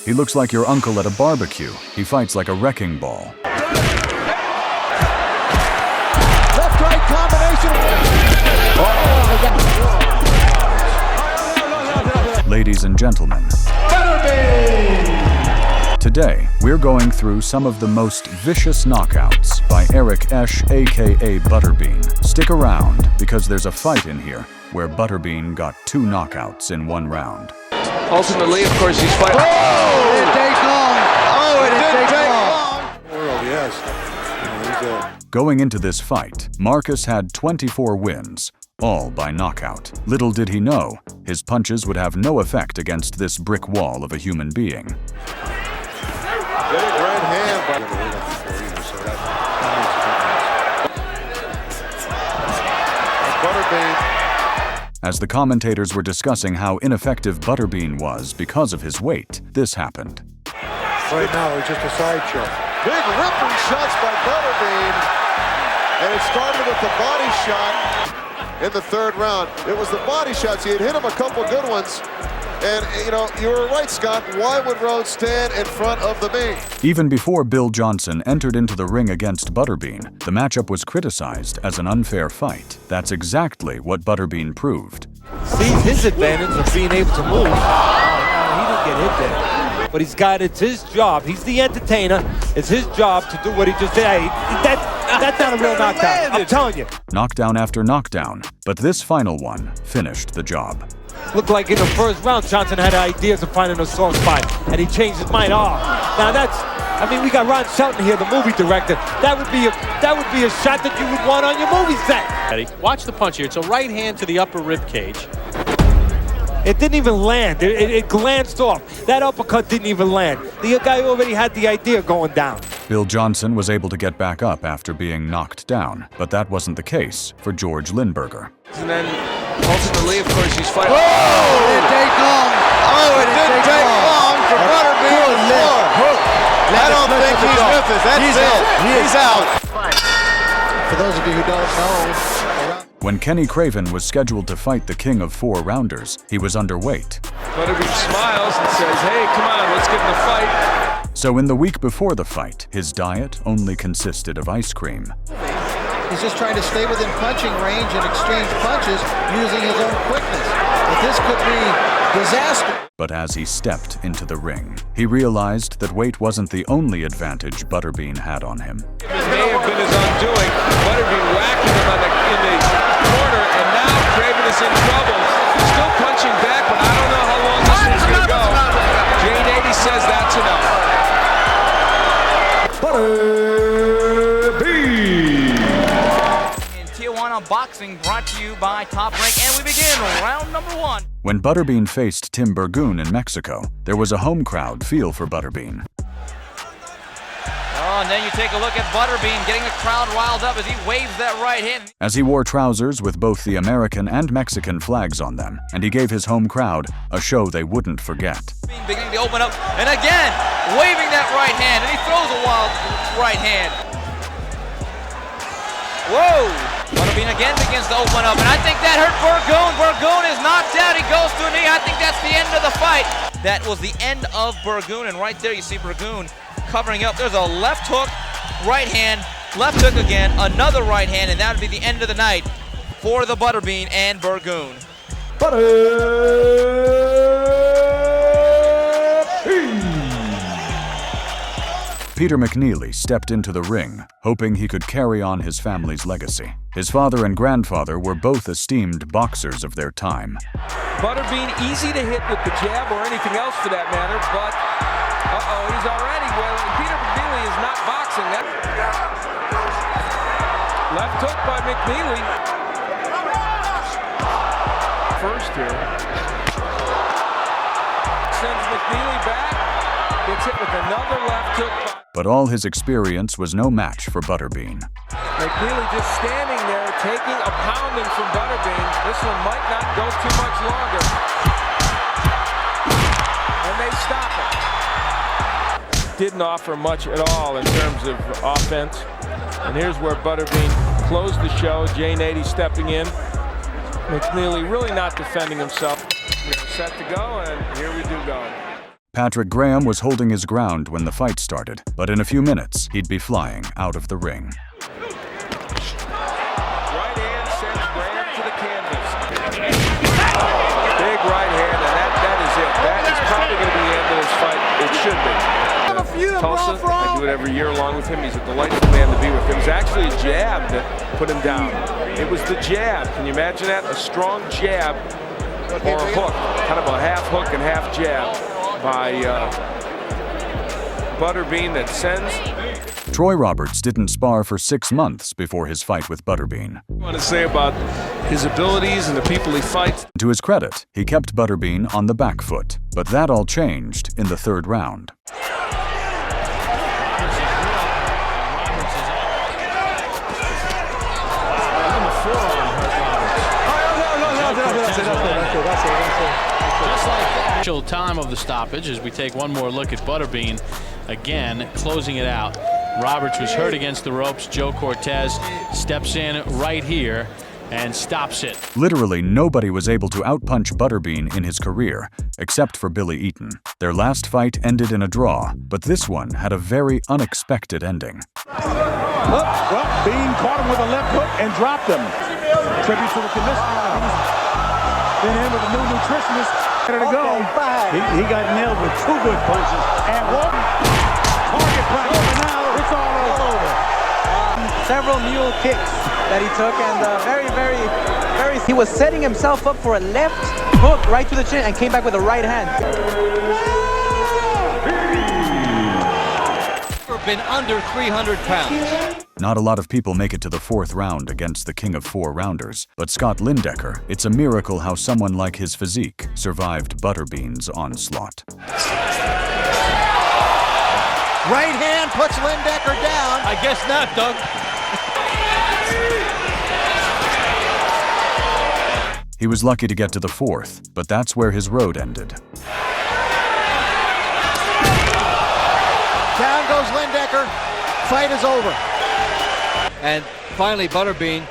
He looks like your uncle at a barbecue. He fights like a wrecking ball. Left-right combination. Ladies and gentlemen, today we're going through some of the most vicious knockouts by Eric Esch, aka Butterbean. Stick around, because there's a fight in here where Butterbean got 2 knockouts in 1 round. Ultimately, of course, he's fighting. Oh! It didn't take long. Oh, it didn't take long. World, yes. Going into this fight, Marcus had 24 wins, all by knockout. Little did he know, his punches would have no effect against this brick wall of a human being. Big right hand. Butterbean. As the commentators were discussing how ineffective Butterbean was because of his weight, this happened. Right now, it's just a sideshow. Big ripping shots by Butterbean. And it started with the body shot in the 3rd round. It was the body shots. He had hit him a couple good ones. And, you know, you were right, Scott. Why would Rhodes stand in front of the beam? Even before Bill Johnson entered into the ring against Butterbean, the matchup was criticized as an unfair fight. That's exactly what Butterbean proved. Sees his advantage of being able to move. He didn't get hit there. But it's his job. He's the entertainer. It's his job to do what he just did. Hey, that's not a real knockdown. I'm telling you. Knockdown after knockdown, but this final one finished the job. Looked like in the 1st round, Johnson had ideas of finding a soft spot, and he changed his mind. Oh, now we got Ron Shelton here, the movie director. That would be a shot that you would want on your movie set. Watch the punch here. It's a right hand to the upper rib cage. It didn't even land. It glanced off. That uppercut didn't even land. The guy already had the idea going down. Bill Johnson was able to get back up after being knocked down, but that wasn't the case for George Lindberger. And then, ultimately, of course, he's fighting. Oh! It didn't take long. Oh, it didn't take long for Butterbean to score. I don't think he's with us. That's it. He's out. For those of you who don't know, When Kenny Craven was scheduled to fight the king of 4-rounders, he was underweight. Butterbean smiles and says, hey, come on, let's get in the fight. So in the week before the fight, his diet only consisted of ice cream. he's just trying to stay within punching range and exchange punches using his own quickness. But this could be disaster. But as he stepped into the ring, he realized that weight wasn't the only advantage Butterbean had on him. It may have been his undoing. Butterbean whacking him in the corner, and now Craven is in trouble. Still punching back, but I don't know how long this one's going to go. Jane 80 says that's enough. Butterbean! In Tijuana Boxing, brought to you by Top Rank, and we begin round number 1. When Butterbean faced Tim Burgoon in Mexico, there was a home crowd feel for Butterbean. Oh, and then you take a look at Butterbean getting the crowd riled up as he waves that right hand. As he wore trousers with both the American and Mexican flags on them, and he gave his home crowd a show they wouldn't forget. Beginning to open up, and again, waving that right hand, and he throws a wild right hand. Whoa! Butterbean again begins to open up, and I think that hurt Burgoon. Burgoon is knocked out. He goes to a knee. I think that's the end of the fight. That was the end of Burgoon, and right there you see Burgoon covering up. There's a left hook, right hand, left hook again, another right hand, and that would be the end of the night for the Butterbean and Burgoon. Peter McNeely stepped into the ring, hoping he could carry on his family's legacy. His father and grandfather were both esteemed boxers of their time. Butterbean easy to hit with the jab or anything else for that matter, but he's already Peter McNeely is not boxing. Left hook by McNeely. First here. Sends McNeely back. Gets hit with another left hook. But all his experience was no match for Butterbean. McNeely just standing there taking a pounding from Butterbean. This one might not go too much longer. And they stop it. Didn't offer much at all in terms of offense. And here's where Butterbean closed the show. Jane 80 stepping in. McNeely really not defending himself. Set to go, and here we do go. Patrick Graham was holding his ground when the fight started, but in a few minutes, he'd be flying out of the ring. Right hand sends Graham to the canvas. Big right hand, and that is it. That is probably going to be the end of this fight. It should be. Tulsa, I do it every year along with him. He's a delightful man to be with. It was actually a jab that put him down. It was the jab. Can you imagine that? A strong jab or a hook. Kind of a half hook and half jab by Butterbean that sends. Troy Roberts didn't spar for 6 months before his fight with Butterbean. I want to say about his abilities and the people he fights. To his credit, he kept Butterbean on the back foot, but that all changed in the third round. Just like the actual time of the stoppage, as we take one more look at Butterbean, again, closing it out. Roberts was hurt against the ropes. Joe Cortez steps in right here and stops it. Literally nobody was able to outpunch Butterbean in his career, except for Billy Eaton. Their last fight ended in a draw, but this one had a very unexpected ending. Well, Bean caught him with a left hook and dropped him. Tribute to the commissioner. Then in with a new nutritionist. Ready to go. He got nailed with 2 good punches. And one target practice. And now it's all over. Several mule kicks that he took, and very. He was setting himself up for a left hook right to the chin and came back with a right hand. Been under 300 pounds. Not a lot of people make it to the 4th round against the king of 4-rounders, but Scott Lindecker, it's a miracle how someone like his physique survived Butterbean's onslaught. Right hand puts Lindecker down. I guess not, Doug. He was lucky to get to the 4th, but that's where his road ended. Down goes Lindecker. Fight is over. And finally, Butterbean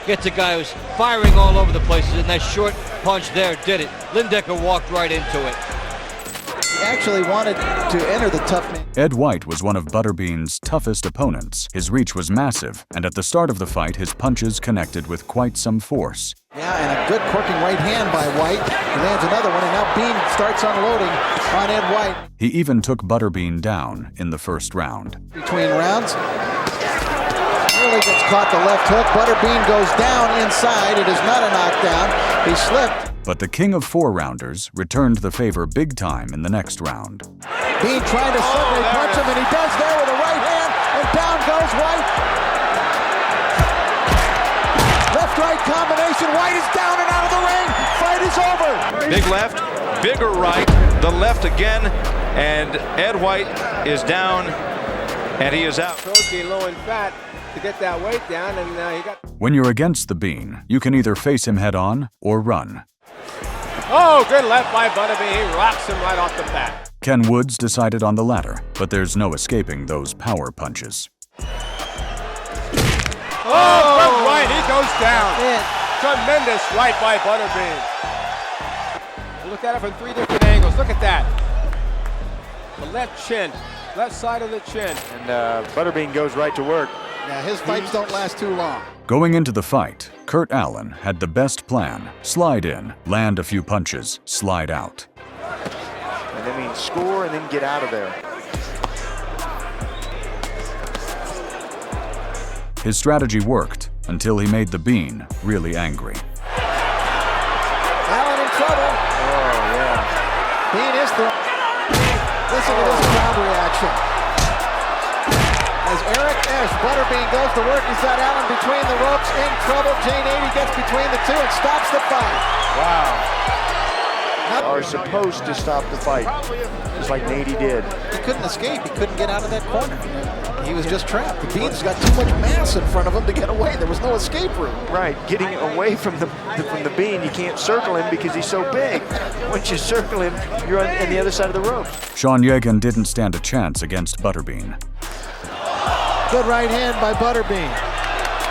gets a guy who's firing all over the places, and that short punch there did it. Lindecker walked right into it. He actually wanted to enter the tough man. Ed White was one of Butterbean's toughest opponents. His reach was massive, and at the start of the fight, his punches connected with quite some force. Yeah, and a good corking right hand by White. He lands another one, and now Bean starts unloading on Ed White. He even took Butterbean down in the 1st round. Between rounds, nearly gets caught the left hook. Butterbean goes down inside. It is not a knockdown. He slipped. But the king of 4-rounders returned the favor big time in the next round. Bean trying to suddenly punch him, and he does there with a right hand, and down goes White. Left-right combination. White is down and out of the ring. Fight is over. Big left, bigger right, the left again, and Ed White is down, and he is out. Protein low in fat to get that weight down, and he got... When you're against the Bean, you can either face him head-on or run. Oh, good left by Butterbean. He rocks him right off the bat. Ken Woods decided on the latter, but there's no escaping those power punches. Oh, right, he goes down. Tremendous right by Butterbean. Look at it from 3 different angles. Look at that. The left chin, left side of the chin. And Butterbean goes right to work. Yeah, his fights don't last too long. Going into the fight, Kurt Allen had the best plan. Slide in, land a few punches, slide out. And that means score and then get out of there. His strategy worked until he made the Bean really angry. Allen in trouble. Oh, yeah. Bean is the... Listen to this crowd reaction. As Eric Esch, Butterbean goes to work, he's got Allen between the ropes, in trouble. Jane 80 gets between the two and stops the fight. Wow. Are supposed to stop the fight, just like Nady did. He couldn't escape. He couldn't get out of that corner. He was just trapped. The Bean's got too much mass in front of him to get away. There was no escape route. Right, getting away from the Bean, you can't circle him because he's so big. Once you circle him, you're on the other side of the rope. Sean Yegan didn't stand a chance against Butterbean. Good right hand by Butterbean.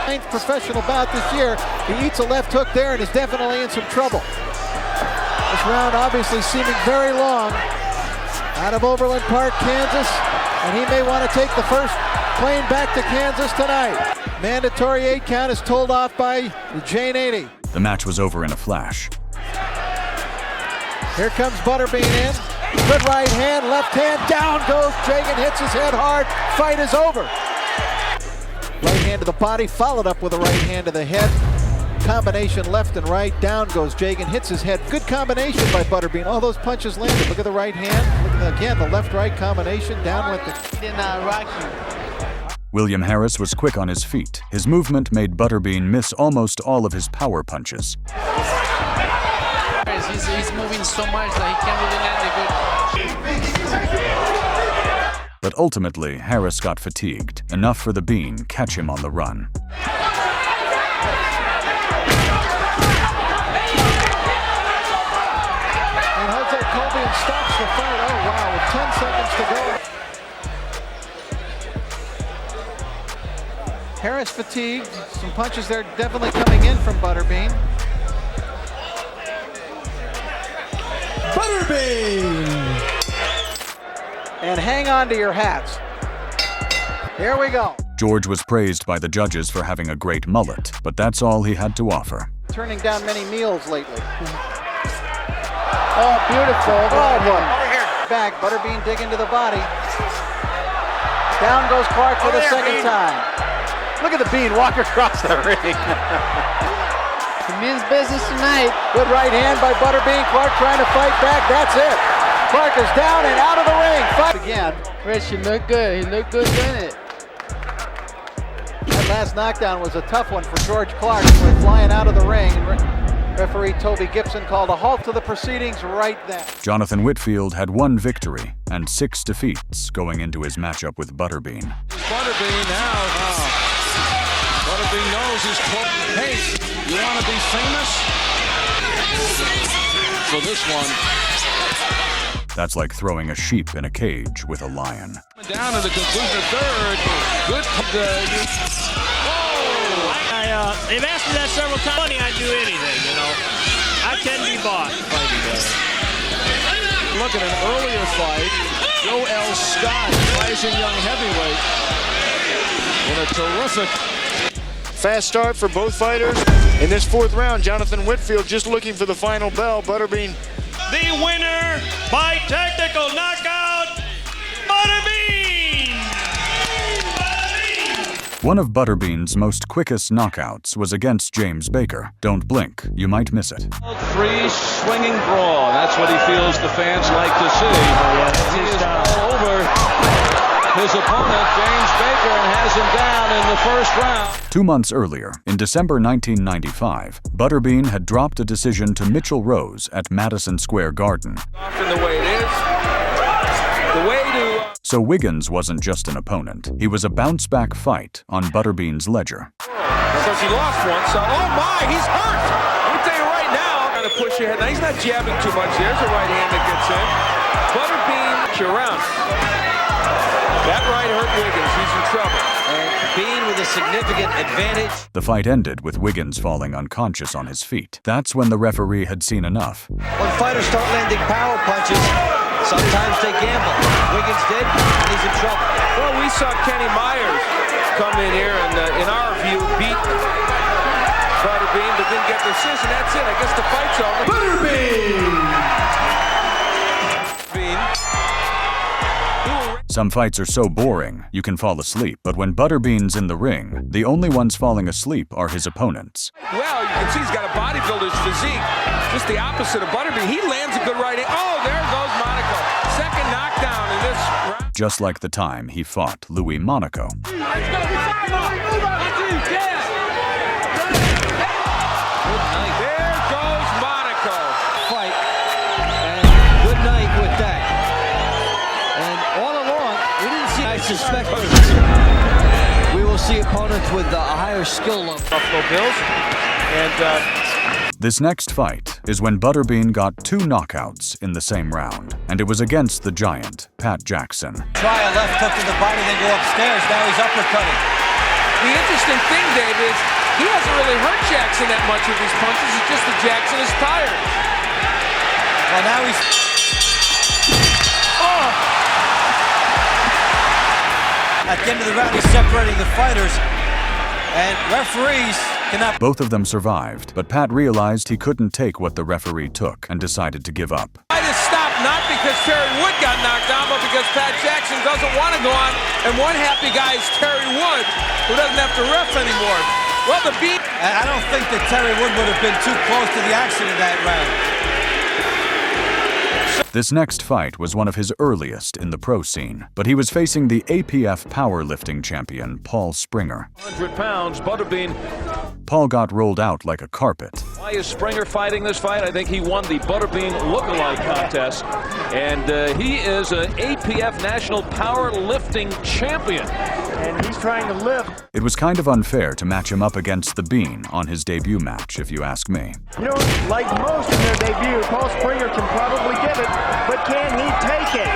9th professional bout this year. He eats a left hook there and is definitely in some trouble. This round obviously seeming very long out of Overland Park, Kansas, and he may want to take the first plane back to Kansas tonight. Mandatory 8 count is told off by Jane 80. The match was over in a flash. Here comes Butterbean in. Good right hand, left hand, down goes Jagan, hits his head hard. Fight is over. Right hand to the body, followed up with a right hand to the head. Combination left and right, down goes Jagan, hits his head. Good combination by Butterbean. All those punches landed. Look at the right hand. Look at again, the left-right combination, down went the... William Harris was quick on his feet. His movement made Butterbean miss almost all of his power punches. He's moving so much that he can't really land a good. But ultimately, Harris got fatigued. Enough for the Bean catch him on the run. And Jose Colby stops the fight. Oh wow, with 10 seconds to go. Harris fatigued. Some punches there definitely coming in from Butterbean. Butterbean! And hang on to your hats. Here we go. George was praised by the judges for having a great mullet, but that's all he had to offer. Turning down many meals lately. Oh, beautiful. Oh, boy. Over here. Back, Butterbean dig into the body. Down goes Clark for the second time. Look at the Bean walk across the ring. It means business tonight. Good right hand by Butterbean. Clark trying to fight back. That's it. Clark is down and out of the ring. Fight again. Rich, he looked good. He looked good doing it. That last knockdown was a tough one for George Clark. He went flying out of the ring. Referee Toby Gibson called a halt to the proceedings right then. Jonathan Whitfield had 1 victory and 6 defeats going into his matchup with Butterbean. Butterbean now. Butterbean knows he's close. Hey, you want to be famous? For this one. That's like throwing a sheep in a cage with a lion. Down to the conclusion of third. Good. They've asked me that several times. Money, I'd do anything, you know. I can be bought. Look at an earlier fight. Joe L. Scott, rising young heavyweight. In a terrific. Fast start for both fighters. In this 4th round, Jonathan Whitfield just looking for the final bell. Butterbean. The winner by technical knockout, Butterbean! One of Butterbean's most quickest knockouts was against James Baker. Don't blink, you might miss it. 3 swinging brawl. That's what he feels the fans like to see. He is all over his opponent, James Baker, and has him down in the 1st round. 2 months earlier, in December 1995, Butterbean had dropped a decision to Mitchell Rose at Madison Square Garden. Often the way it is. The way to... So Wiggins wasn't just an opponent. He was a bounce-back fight on Butterbean's ledger. Because he lost one, so... Oh my, he's hurt! Let me tell you right now. Trying to push ahead. Now he's not jabbing too much. There's a right hand that gets in. Butterbean, you're around. That right hurt Wiggins. He's in trouble. And Bean with a significant advantage. The fight ended with Wiggins falling unconscious on his feet. That's when the referee had seen enough. When fighters start landing power punches, sometimes they gamble. Wiggins did, and he's in trouble. Well, we saw Kenny Myers come in here and, in our view, beat Butterbean, but didn't get the decision. That's it. I guess the fight's over. Butterbean! Some fights are so boring, you can fall asleep. But when Butterbean's in the ring, the only ones falling asleep are his opponents. Well, you can see he's got a bodybuilder's physique. Just the opposite of Butterbean. He lands a good right hand. Oh, there goes Monaco. Second knockdown in this round. Just like the time he fought Louis Monaco. There goes Monaco. Fight. And good night with that. And all along, we didn't see... I suspect we will see opponents with a higher skill level. Buffalo Bills. And This next fight is when Butterbean got 2 knockouts in the same round, and it was against the giant, Pat Jackson. Try a left hook to the body, then go upstairs. Now he's uppercutting. the interesting thing, Dave, is he hasn't really hurt Jackson that much with these punches. It's just that Jackson is tired. Well, now he's... Oh! At the end of the round, he's separating the fighters, and referees cannot. Both of them survived, but Pat realized he couldn't take what the referee took and decided to give up. Fight is stopped not because Terry Wood got knocked down, but because Pat Jackson doesn't want to go on, and one happy guy is Terry Wood, who doesn't have to ref anymore. Well, the beat. I don't think that Terry Wood would have been too close to the action in that round. This next fight was one of his earliest in the pro scene, but he was facing the APF powerlifting champion, Paul Springer. 100 pounds, Butterbean. Paul got rolled out like a carpet. Why is Springer fighting this fight? I think he won the Butterbean look-alike contest, and he is an APF national powerlifting champion. And he's trying to lift. It was kind of unfair to match him up against the Bean on his debut match, if you ask me. You know, like most in their debut, Paul Springer can probably give it, but can he take it?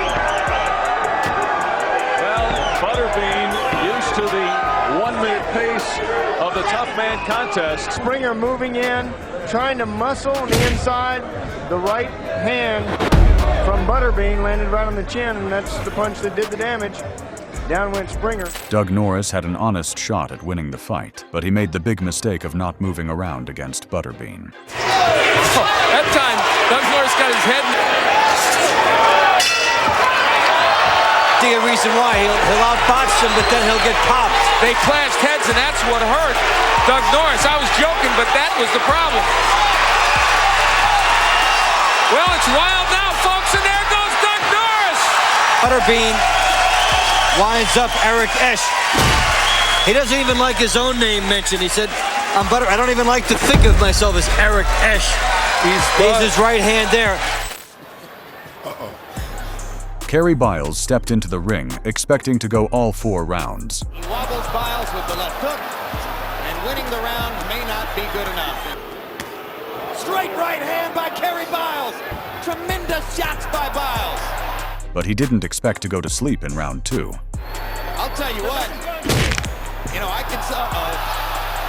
Well, Butterbean used to the 1-minute pace of the tough man contest. Springer moving in, trying to muscle on the inside. The right hand from Butterbean landed right on the chin, and that's the punch that did the damage. Down went Springer. Doug Norris had an honest shot at winning the fight, but he made the big mistake of not moving around against Butterbean. That time, Doug Norris got his head. See a reason why he'll outbox him, but then he'll get popped. They clashed heads, and that's what hurt Doug Norris. I was joking, but that was the problem. Well, it's wild now, folks, and there goes Doug Norris. Butterbean winds up Eric Esch. He doesn't even like his own name mentioned. He said, I don't even like to think of myself as Eric Esch. He's his right hand there. Kerry Biles stepped into the ring, expecting to go all 4 rounds. He wobbles Biles with the left hook, and winning the round may not be good enough. Straight right hand by Kerry Biles. Tremendous shots by Biles. But he didn't expect to go to sleep in round 2. I'll tell you what, I can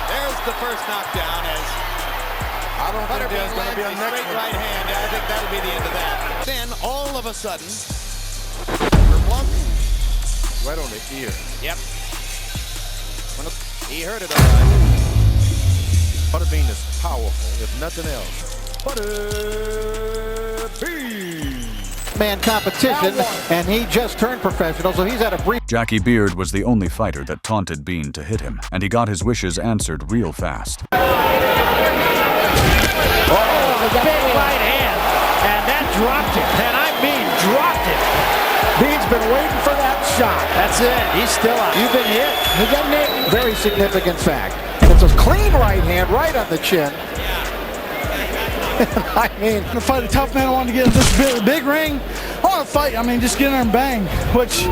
there's the first knockdown as I don't think there's going to be a next straight one. right hand. I think that'll be the end of that. Then all of a sudden, Right on the ear. Yep. He heard it all right. Butterbean is powerful, if nothing else. Butterbean. Man competition, and he just turned professional, so he's had a brief. Jackie Beard was the only fighter that taunted Bean to hit him, and he got his wishes answered real fast. Big right hand, and that dropped him, and I mean dropped him. Bean's been waiting for that shot. That's it, he's still out. You've been hit. He got named. Very significant fact. It's a clean right hand right on the chin. I mean, to fight a tough man, I wanted to get in this big ring. I want to fight, just get in there and bang, which...